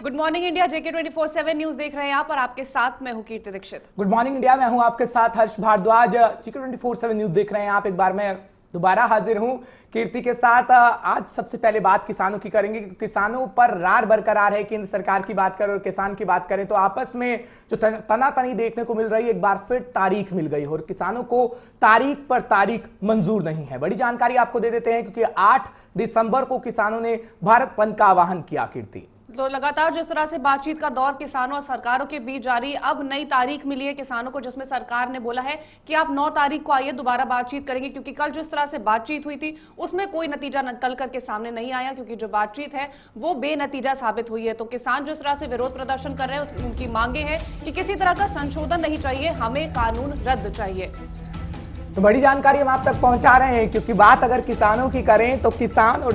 Good morning India, जेके 24/7 news देख रहे हैं आप और आपके साथ मैं हूं कीर्ति दीक्षित। गुड मॉर्निंग इंडिया, मैं हूं आपके साथ हर्ष भारद्वाज। जेके 24/7 न्यूज देख रहे हैं आप। एक बार मैं दोबारा हाजिर हूं कीर्ति के साथ। आज सबसे पहले बात किसानों की करेंगे क्योंकि किसानों पर रार बरकरार है। केंद्र सरकार की बात करें और किसान की बात करें तो आपस में जो तनातनी देखने को मिल रही है, एक बार फिर तारीख मिल गई और किसानों को तारीख पर तारीख मंजूर नहीं है। बड़ी जानकारी आपको दे देते हैं क्योंकि 8 दिसंबर को किसानों ने भारत बंद का आह्वान किया। कीर्ति, तो लगातार जिस तरह से बातचीत का दौर किसानों और सरकारों के बीच जारी, अब नई तारीख मिली है किसानों को जिसमें सरकार ने बोला है कि आप 9 तारीख को आइए, दोबारा बातचीत करेंगे। क्योंकि कल जिस तरह से बातचीत हुई थी उसमें कोई नतीजा निकल करके सामने नहीं आया, क्योंकि जो बातचीत है वो बेनतीजा साबित हुई है। तो किसान जिस तरह से विरोध प्रदर्शन कर रहे हैं, उनकी मांगे हैं कि किसी तरह का संशोधन नहीं चाहिए, हमें कानून रद्द चाहिए। तो बड़ी जानकारी हम आप तक पहुंचा रहे हैं क्योंकि बात अगर किसानों की करें तो किसान और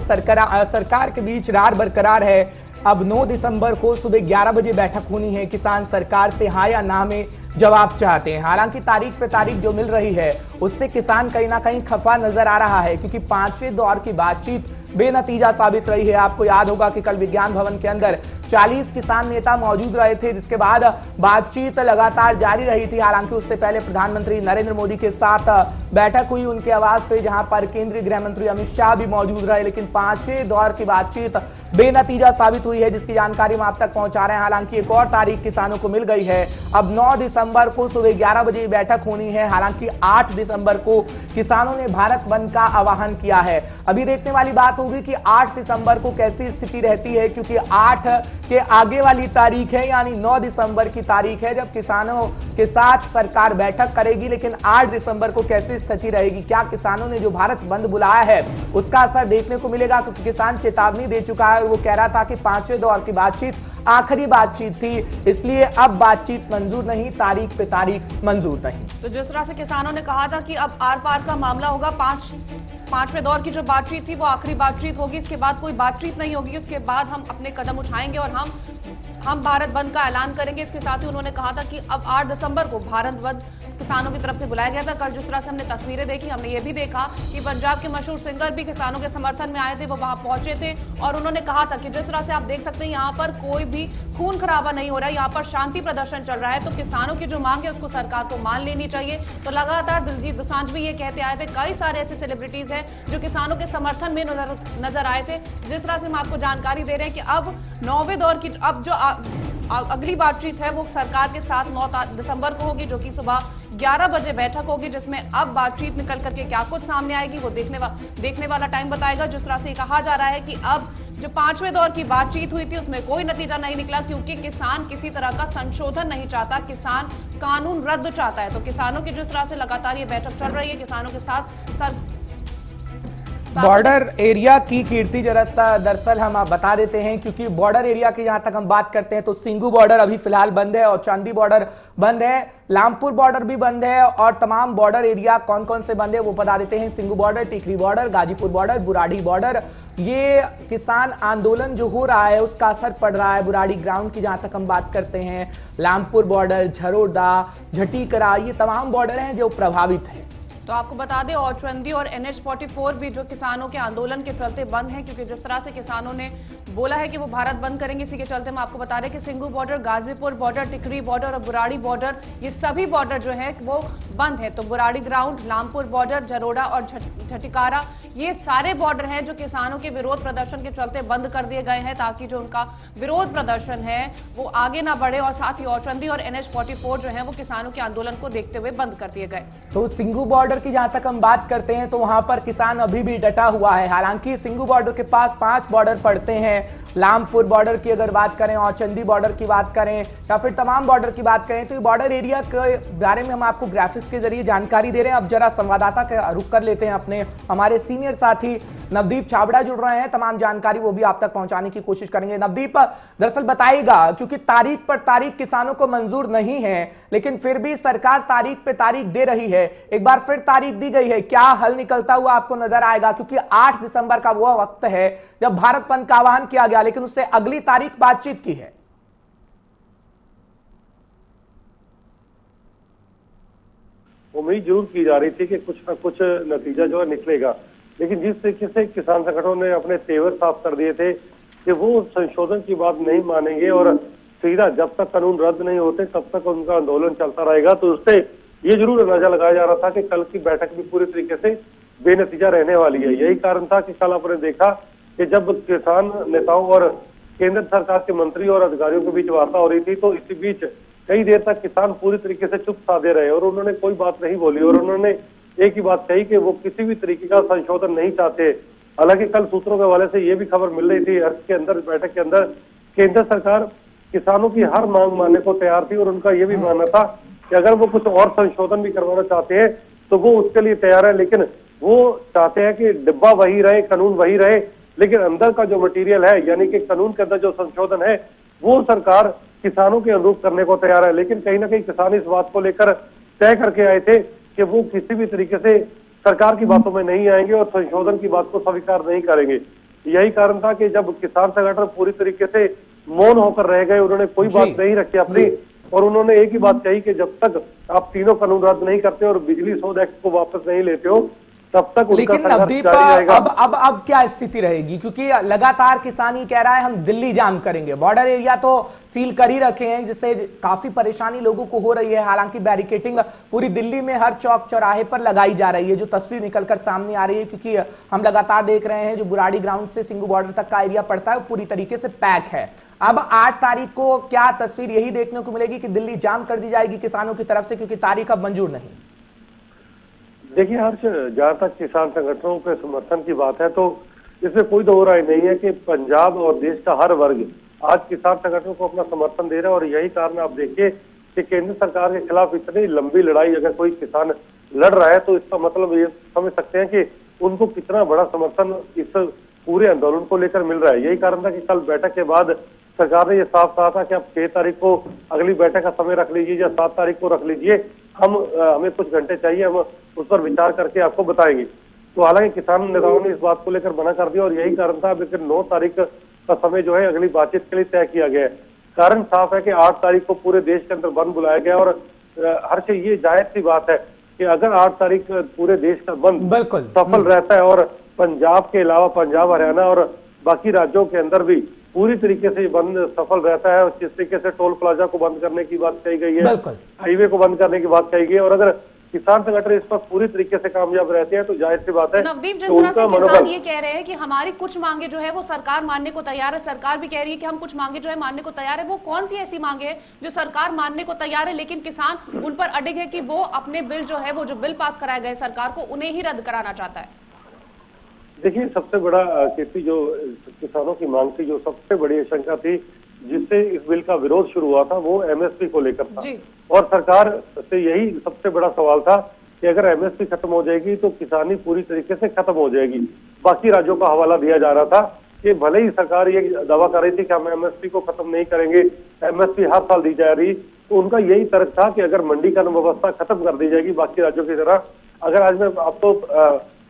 सरकार के बीच रार बरकरार है। अब 9 दिसंबर को सुबह 11 बजे बैठक होनी है। किसान सरकार से हाँ या ना में जवाब चाहते हैं। हालांकि तारीख पे तारीख जो मिल रही है उससे किसान कहीं ना कहीं खफा नजर आ रहा है क्योंकि 5वें दौर की बातचीत बेनतीजा साबित रही है। आपको याद होगा कि कल विज्ञान भवन के अंदर 40 किसान नेता मौजूद रहे थे, जिसके बाद बातचीत लगातार जारी रही थी। हालांकि उससे पहले प्रधानमंत्री नरेंद्र मोदी के साथ बैठक हुई उनके आवास पे, जहां पर केंद्रीय गृह मंत्री अमित शाह भी मौजूद रहे। लेकिन 5वें दौर की बातचीत बेनतीजा साबित हुई है, जिसकी जानकारी हम आप तक पहुंचा रहे हैं। हालांकि एक और तारीख किसानों को मिल गई है। अब 9 दिसंबर को सुबह 11 बजे बैठक होनी है। हालांकि 8 दिसंबर को किसानों ने भारत बंद का आह्वान किया है। अभी देखने वाली बात होगी कि 8 दिसंबर को कैसी स्थिति रहती है, क्योंकि 8 के आगे वाली तारीख है, यानी 9 दिसंबर की तारीख है जब किसानों के साथ सरकार बैठक करेगी। लेकिन 8 दिसंबर को कैसी स्थिति रहेगी, क्या किसानों ने जो भारत बंद बुलाया है उसका असर देखने को मिलेगा? क्योंकि किसान चेतावनी दे चुका है और वो कह रहा था कि 5वें दौर की बातचीत आखिरी बातचीत थी, इसलिए अब बातचीत मंजूर नहीं, तारीख पे तारीख मंजूर नहीं। तो जिस तरह से किसानों ने कहा था कि अब आर पार का मामला होगा, 5वें दौर की जो बातचीत थी वो आखिरी बातचीत होगी, इसके बाद कोई बातचीत नहीं होगी, उसके बाद हम अपने कदम उठाएंगे और हम भारत बंद का ऐलान करेंगे। इसके साथ ही उन्होंने कहा था कि अब 8 दिसंबर को भारत बंद किसानों की तरफ से बुलाया गया था। कल जिस तरह से हमने तस्वीरें देखी, हमने ये भी देखा कि पंजाब के मशहूर सिंगर भी किसानों के समर्थन में आए थे, वो वहां पहुंचे थे और उन्होंने कहा था कि जिस तरह से आप देख सकते हैं यहाँ पर कोई भी खून खराबा नहीं हो रहा है, यहाँ पर शांति प्रदर्शन चल रहा है। तो किसानों की जो मांग है उसको सरकार को मान लेनी चाहिए। तो लगातार दिलजीत दोसांझ भी ये कहते आए थे, कई सारे ऐसे सेलिब्रिटीज हैं जो किसानों के समर्थन में नजर आए थे। जिस तरह से हम आपको जानकारी दे रहे हैं कि अब 9वें दौर की अब जो अगली बातचीत है वो सरकार के साथ 9 दिसंबर को होगी, जो कि सुबह 11 बजे बैठक होगी, जिसमें अब बातचीत निकल करके क्या कुछ सामने आएगी वो देखने वाला टाइम बताएगा। जिस तरह से कहा जा रहा है कि अब जो 5वें दौर की बातचीत हुई थी उसमें कोई नतीजा नहीं निकला, क्योंकि किसान किसी तरह का संशोधन नहीं चाहता, किसान कानून रद्द चाहता है। तो किसानों की जिस तरह से लगातार ये बैठक चल रही है, किसानों के साथ बॉर्डर एरिया की कीर्ति दरअसल हम बता देते हैं, क्योंकि बॉर्डर एरिया की जहां तक हम बात करते हैं तो सिंगू बॉर्डर अभी फिलहाल बंद है और चांदी बॉर्डर बंद है, लामपुर बॉर्डर भी बंद है और तमाम बॉर्डर एरिया कौन कौन से बंद है वो बता देते हैं। Singhu border, Tikri border, Ghazipur border, Burari border. ये किसान आंदोलन जो हो रहा है उसका असर पड़ रहा है। बुराड़ी ग्राउंड की जहां तक हम बात करते हैं, लामपुर बॉर्डर, झरोदा, झटीकरा, ये तमाम बॉर्डर हैं जो प्रभावित हैं। तो आपको बता दें औचंदी और NH-44 भी जो किसानों के आंदोलन के चलते बंद है, क्योंकि जिस तरह से किसानों ने बोला है कि वो भारत बंद करेंगे, इसी के चलते हम आपको बता रहे हैं कि Singhu border, Ghazipur border, Tikri border और बुराड़ी बॉर्डर, ये सभी बॉर्डर जो है वो बंद है। तो बुराड़ी ग्राउंड, लामपुर बॉर्डर, झरोड़ा और झटिकारा, ये सारे बॉर्डर हैं जो किसानों के विरोध प्रदर्शन के चलते बंद कर दिए गए हैं, ताकि जो उनका विरोध प्रदर्शन है वो आगे ना बढ़े। और साथ ही औचंदी और NH-44 जो है वो किसानों के आंदोलन को देखते हुए बंद कर दिए गए। तो सिंगू बॉर्डर की जहां तक हम बात करते हैं तो वहां पर किसान अभी भी डटा हुआ है। हालांकि सिंगू बॉर्डर के पास 5 बॉर्डर पड़ते हैं। लामपुर बॉर्डर की अगर बात करें, औचंदी बॉर्डर की बात करें या फिर तमाम बॉर्डर की बात करें, तो ये बॉर्डर एरिया के बारे में हम आपको ग्राफिक्स के जरिए जानकारी दे रहे हैं। अब जरा संवाददाता का रुख कर लेते हैं, अपने हमारे सीनियर साथी नवदीप छाबड़ा जुड़ रहे हैं, तमाम जानकारी वो भी आप तक पहुंचाने की कोशिश करेंगे। नवदीप, दरअसल बताइएगा, क्योंकि तारीख पर तारीख किसानों को मंजूर नहीं है, लेकिन फिर भी सरकार तारीख पे तारीख दे रही है। एक बार फिर तारीख दी गई है, क्या हल निकलता हुआ आपको नजर आएगा? क्योंकि 8 दिसंबर का वो वक्त है जब भारत बंद का आह्वान किया गया, लेकिन उससे अगली तारीख बातचीत की है। उम्मीद जरूर की जा रही थी कि कुछ ना कुछ नतीजा जो है निकलेगा, लेकिन जिस तरीके से किसान संगठनों ने अपने तेवर साफ कर दिए थे कि वो संशोधन की बात नहीं मानेंगे और सीधा जब तक कानून रद्द नहीं होते तब तक उनका आंदोलन चलता रहेगा। तो उससे ये जरूर अंदाजा लगाया जा रहा था कि कल की बैठक भी पूरी तरीके से बेनतीजा रहने वाली है। यही कारण था कि कल आपने देखा कि जब किसान नेताओं और केंद्र सरकार के मंत्री और अधिकारियों के बीच वार्ता हो रही थी तो इसी बीच कई देर तक किसान पूरी तरीके से चुप साधे रहे और उन्होंने कोई बात नहीं बोली और उन्होंने एक ही बात कही कि वो किसी भी तरीके का संशोधन नहीं चाहते। हालांकि कल सूत्रों के हवाले से ये भी खबर मिल रही थी अर्थ के अंदर, बैठक के अंदर, केंद्र सरकार किसानों की हर मांग मानने को तैयार थी और उनका ये भी मानना था कि अगर वो कुछ और संशोधन भी करवाना चाहते हैं तो वो उसके लिए तैयार है, लेकिन वो चाहते हैं कि डिब्बा वही रहे, कानून वही रहे, लेकिन अंदर का जो मटेरियल है यानी कि कानून के अंदर जो संशोधन है वो सरकार किसानों के अनुरूप करने को तैयार है। लेकिन कहीं ना कहीं किसान इस बात को लेकर तय करके आए थे कि वो किसी भी तरीके से सरकार की बातों में नहीं आएंगे और संशोधन की बात को स्वीकार नहीं करेंगे। यही कारण था कि जब किसान संगठन पूरी तरीके से मौन होकर रह गए, उन्होंने कोई बात नहीं रखी अपनी और उन्होंने एक ही बात कही कि जब तक आप तीनों कानून रद्द नहीं करते और बिजली शोध एक्ट को वापस नहीं लेते हो तब तक उनका लेकिन नवदीप अब क्या स्थिति रहेगी, क्योंकि लगातार किसान ही कह रहा है हम दिल्ली जाम करेंगे, बॉर्डर एरिया तो सील कर ही रखे हैं जिससे काफी परेशानी लोगों को हो रही है। हालांकि बैरिकेटिंग पूरी दिल्ली में हर चौक चौराहे पर लगाई जा रही है, जो तस्वीर निकलकर सामने आ रही है, क्योंकि हम लगातार देख रहे हैं जो बुराड़ी ग्राउंड से सिंगू बॉर्डर तक का एरिया पड़ता है वो पूरी तरीके से पैक है। अब 8 तारीख को क्या तस्वीर यही देखने को मिलेगी कि दिल्ली जाम कर दी जाएगी किसानों की तरफ से, क्योंकि तारीख अब मंजूर नहीं? देखिए हर्ष, जहां तक किसान संगठनों के समर्थन की बात है तो इसमें कोई दो राय नहीं है कि पंजाब और देश का हर वर्ग आज किसान संगठनों को अपना समर्थन दे रहा है और यही कारण आप देखिए कि केंद्र सरकार के खिलाफ इतनी लंबी लड़ाई अगर कोई किसान लड़ रहा है तो इसका मतलब ये समझ सकते हैं कि उनको कितना बड़ा समर्थन इस पूरे आंदोलन को लेकर मिल रहा है। यही कारण था कि कल बैठक के बाद सरकार ने यह साफ कहा था कि आप 6 तारीख को अगली बैठक का समय रख लीजिए या 7 तारीख को रख लीजिए, हमें कुछ घंटे चाहिए, हम उस पर विचार करके आपको बताएंगे। तो हालांकि किसान नेताओं ने इस बात को लेकर मना कर दिया और यही कारण था। लेकिन 9 तारीख का समय जो है अगली बातचीत के लिए तय किया गया है। कारण साफ है कि 8 तारीख को पूरे देश के अंदर बंद बुलाया गया और हर से ये जायज सी बात है कि अगर 8 तारीख पूरे देश का बंद सफल रहता है और पंजाब के अलावा पंजाब, हरियाणा और बाकी राज्यों के अंदर भी पूरी तरीके से बंद सफल रहता है और जिस तरीके से टोल प्लाजा को बंद करने की बात कही गई है, हाईवे को बंद करने की बात कही गई है और अगर किसान संगठन इस पर पूरी तरीके से कामयाब रहते हैं तो जाहिर सी बात है। नवदीप, जिस तरह से किसान ये कह रहे हैं कि हमारी कुछ मांगे जो है वो सरकार मानने को तैयार है, सरकार भी कह रही है कि हम कुछ मांगे जो है मानने को तैयार है, वो कौन सी ऐसी मांगे है जो सरकार मानने को तैयार है लेकिन किसान उन पर अडिग है कि वो अपने बिल जो है वो जो बिल पास कराए गए सरकार को उन्हें ही रद्द कराना चाहता है? देखिए सबसे बड़ा खेती जो किसानों की मांग थी, जो सबसे बड़ी आशंका थी जिससे इस बिल का विरोध शुरू हुआ था वो एमएसपी को लेकर था और सरकार से यही सबसे बड़ा सवाल था कि अगर एमएसपी खत्म हो जाएगी तो किसानी पूरी तरीके से खत्म हो जाएगी। बाकी राज्यों का हवाला दिया जा रहा था कि भले ही सरकार ये दावा कर रही थी कि हम एमएसपी को खत्म नहीं करेंगे, एमएसपी हर साल दी जा रही, तो उनका यही तर्क था कि अगर मंडीकरण व्यवस्था खत्म कर दी जाएगी बाकी राज्यों की तरह। अगर आज मैं आपको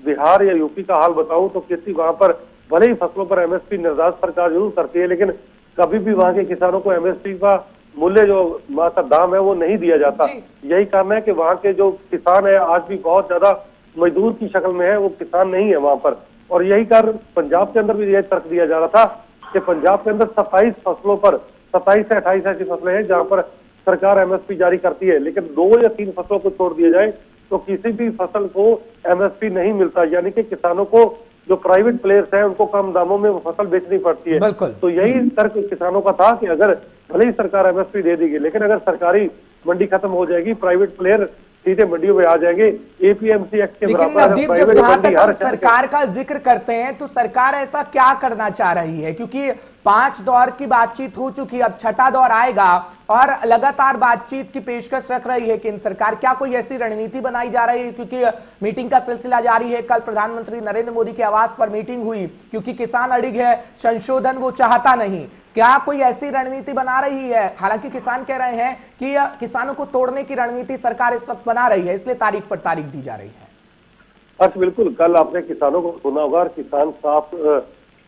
बिहार या यूपी का हाल बताऊं तो किसी वहां पर भले ही फसलों पर एमएसपी निर्धारित सरकार जरूर करती है लेकिन कभी भी वहां के किसानों को एमएसपी का मूल्य जो वहां का दाम है वो नहीं दिया जाता। यही कारण है कि वहां के जो किसान है आज भी बहुत ज्यादा मजदूर की शक्ल में है, वो किसान नहीं है वहां पर। और यही कारण पंजाब के अंदर भी यह तर्क दिया जा रहा था कि पंजाब के अंदर 27 फसलों पर 27 से 28 ऐसी फसलें हैं जहां पर सरकार एमएसपी जारी करती है, लेकिन 2 या 3 फसलों को छोड़ दिया जाए तो किसी भी फसल को एमएसपी नहीं मिलता, यानी कि किसानों को जो प्राइवेट प्लेयर्स हैं उनको कम दामों में वो फसल बेचनी पड़ती है। तो यही तर्क किसानों का था कि अगर भले ही सरकार एमएसपी दे देगी लेकिन अगर सरकारी मंडी खत्म हो जाएगी, प्राइवेट प्लेयर सीधे मंडियों में आ जाएंगे। एपीएमसी एक्ट के बराबर सरकार का जिक्र करते हैं तो सरकार ऐसा क्या करना चाह रही है, क्योंकि 5 दौर की बातचीत हो चुकी, अब 6ठा दौर आएगा और लगातार बातचीत की पेशकश रख रही है केंद्र सरकार। क्या कोई ऐसी रणनीति बनाई जा रही है, क्योंकि मीटिंग का सिलसिला जारी है, कल प्रधानमंत्री नरेंद्र मोदी के आवास पर मीटिंग हुई, क्योंकि किसान अड़िग है, संशोधन वो चाहता नहीं, क्या कोई ऐसी रणनीति बना रही है? हालांकि किसान कह रहे हैं कि किसानों को तोड़ने की रणनीति सरकार इस वक्त बना रही है, इसलिए तारीख पर तारीख दी जा रही है। अच्छा बिल्कुल, कल आपने किसानों को सुना होगा और किसान साफ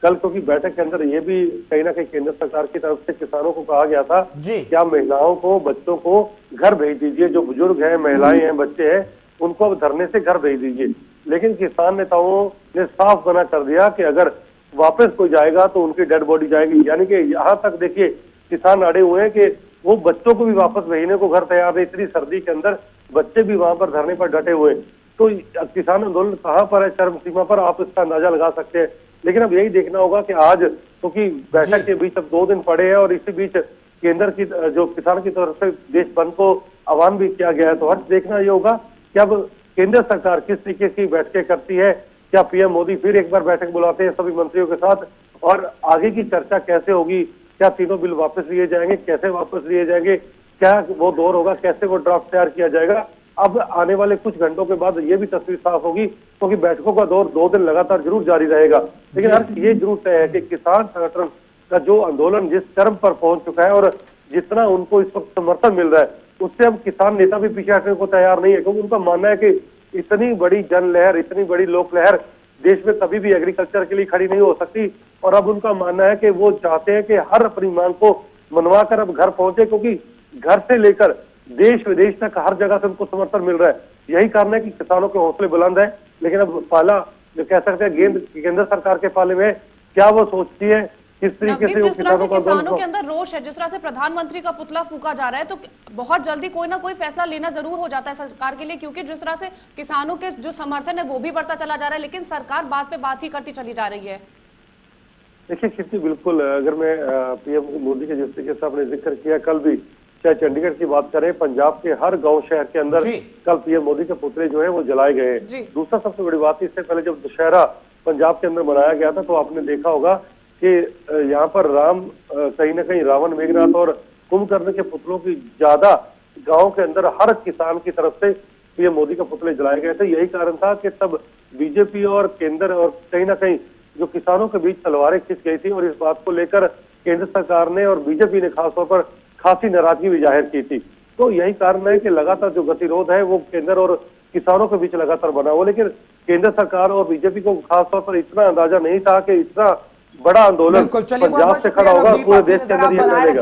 कल क्योंकि बैठक के अंदर ये भी कहीं ना कहीं केंद्र सरकार की तरफ से किसानों को कहा गया था क्या महिलाओं को, बच्चों को घर भेज दीजिए, जो बुजुर्ग हैं, महिलाएं हैं, बच्चे हैं, उनको अब धरने से घर भेज दीजिए। लेकिन किसान नेताओं ने साफ मना कर दिया कि अगर वापस कोई जाएगा तो उनकी डेड बॉडी जाएगी। यानी कि यहाँ तक देखिए किसान अड़े हुए हैं कि वो बच्चों को भी वापस भेजने को घर तैयार है। इतनी सर्दी के अंदर बच्चे भी वहां पर धरने पर डटे हुए हैं। तो किसान आंदोलन कहाँ पर है, चरम सीमा पर, आप इसका अंदाजा लगा सकते हैं। लेकिन अब यही देखना होगा कि आज क्योंकि बैठक के बीच अब 2 दिन पड़े हैं और इसी बीच केंद्र की जो किसान की तरफ से देश बंद को आह्वान भी किया गया है, तो हर्ष देखना ये होगा कि अब केंद्र सरकार किस तरीके की बैठकें करती है। क्या पीएम मोदी फिर एक बार बैठक बुलाते हैं सभी मंत्रियों के साथ, और आगे की चर्चा कैसे होगी? क्या तीनों बिल वापस लिए जाएंगे, कैसे वापस लिए जाएंगे, क्या वो दौर होगा, कैसे वो ड्राफ्ट तैयार किया जाएगा? अब आने वाले कुछ घंटों के बाद ये भी तस्वीर साफ होगी, क्योंकि बैठकों का दौर 2 दिन लगातार जरूर जारी रहेगा। लेकिन हर ये जरूर तय है कि किसान संगठन का जो आंदोलन जिस चरम पर पहुंच चुका है और जितना उनको इस वक्त समर्थन मिल रहा है, उससे अब किसान नेता भी पीछे हटने को तैयार नहीं है। क्योंकि उनका मानना है कि इतनी बड़ी जन लहर, इतनी बड़ी लोक लहर देश में कभी भी एग्रीकल्चर के लिए खड़ी नहीं हो सकती। और अब उनका मानना है कि वो चाहते हैं कि हर अपनी मांग को मनवा कर अब घर पहुंचे, क्योंकि घर से लेकर देश विदेश तक हर जगह से उनको समर्थन मिल रहा है। यही कारण है कि किसानों के हौसले बुलंद है। लेकिन अब पाला जो कह सकते हैं गेंद केंद्र सरकार के पाले में, क्या वो सोचती है किस तरीके से जिस तरह से किसानों के अंदर रोष है, जिस तरह से प्रधानमंत्री का पुतला फूका जा रहा है, तो बहुत जल्दी कोई ना कोई फैसला लेना जरूर हो जाता है सरकार के लिए, क्योंकि जिस तरह से किसानों के जो समर्थन है वो भी बढ़ता चला जा रहा है, लेकिन सरकार बात पे बात ही करती चली जा रही है। देखिए कीर्ति, बिल्कुल, अगर मैं पीएम मोदी के जिस तरीके से आपने जिक्र किया, कल भी चाहे चंडीगढ़ की बात करें, पंजाब के हर गांव शहर के अंदर कल पीएम मोदी के पुतले जो है वो जलाए गए हैं। दूसरा सबसे बड़ी बात, इससे पहले जब दशहरा पंजाब के अंदर मनाया गया था तो आपने देखा होगा कि यहाँ पर राम कहीं ना कहीं रावण, मेघनाथ और कुंभकर्ण के पुतलों की ज्यादा गांव के अंदर हर किसान की तरफ से पीएम मोदी के पुतले जलाए गए थे। यही कारण था कि तब बीजेपी और केंद्र और कहीं ना कहीं जो किसानों के बीच तलवारें खिंच गई थी, और इस बात को लेकर केंद्र सरकार ने और बीजेपी ने खासतौर पर खासी नाराजगी भी जाहिर की थी। तो यही कारण है कि लगातार जो गतिरोध है वो केंद्र और किसानों के बीच लगातार बना हुआ। लेकिन केंद्र सरकार और बीजेपी को खासतौर पर इतना अंदाजा नहीं था कि इतना बड़ा आंदोलन पंजाब से खड़ा होगा, पूरे देश के अंदर ये फैलेगा।